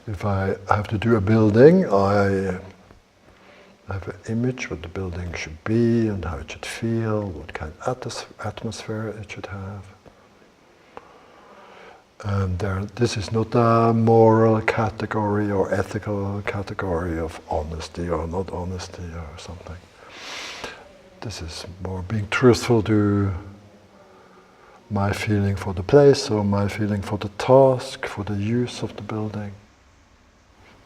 If I have to do a building, I have an image what the building should be and how it should feel, what kind of atmosphere it should have. And this is not a moral category or ethical category of honesty or not honesty or something. This is more being truthful to my feeling for the place or my feeling for the task, for the use of the building.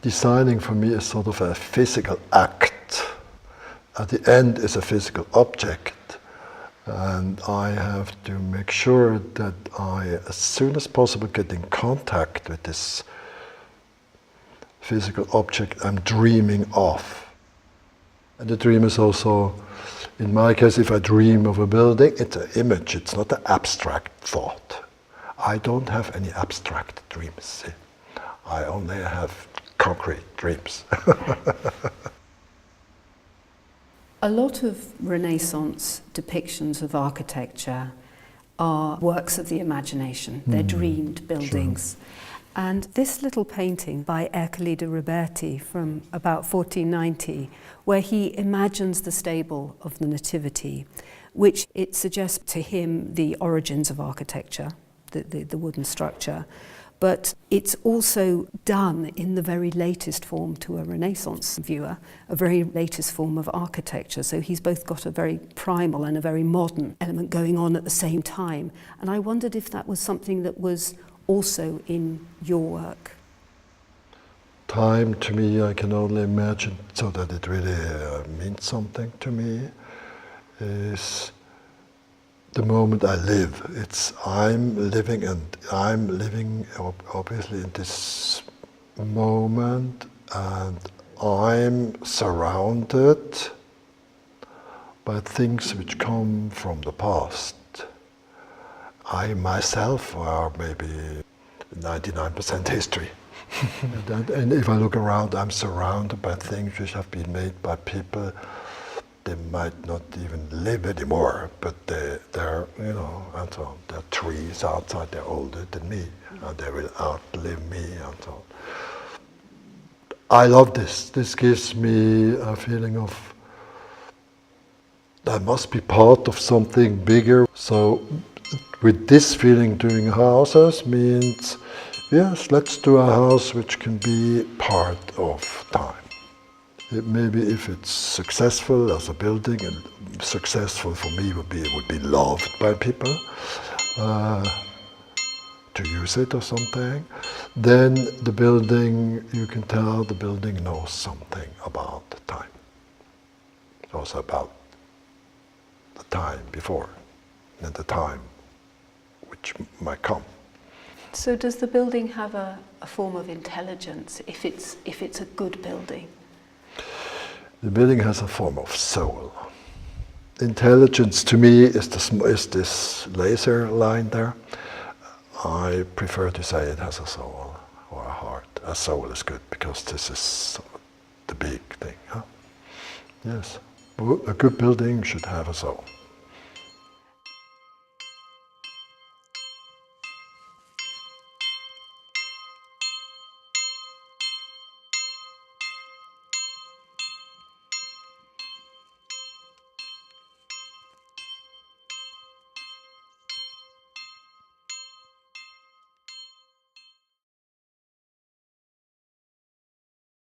Designing for me is sort of a physical act. At the end is a physical object. And I have to make sure that I, as soon as possible, get in contact with this physical object I'm dreaming of. And the dream is also, in my case, if I dream of a building, it's an image, it's not an abstract thought. I don't have any abstract dreams. I only have concrete dreams. A lot of Renaissance depictions of architecture are works of the imagination. They're dreamed buildings. Sure. And this little painting by Ercole Roberti from about 1490, where he imagines the stable of the Nativity, which it suggests to him the origins of architecture, the wooden structure. But it's also done in the very latest form to a Renaissance viewer, a very latest form of architecture. So he's both got a very primal and a very modern element going on at the same time. And I wondered if that was something that was also in your work. Time to me, I can only imagine, so that it really means something to me, is the moment I live. I'm living obviously in this moment, and I'm surrounded by things which come from the past. I myself are maybe 99% history. And if I look around, I'm surrounded by things which have been made by people. They might not even live anymore, but they're, you know, and so on. There are trees outside, they're older than me, and they will outlive me, and so on. I love this. This gives me a feeling of I must be part of something bigger. So with this feeling, doing houses means, yes, let's do a house which can be part of time. Maybe if it's successful as a building, and successful for me would be loved by people, to use it or something, then the building, you can tell the building knows something about time. It's also about the time before and the time which might come. So does the building have a form of intelligence if it's a good building? The building has a form of soul. Intelligence to me is this laser line there. I prefer to say it has a soul or a heart. A soul is good because this is the big thing. Huh? Yes, a good building should have a soul.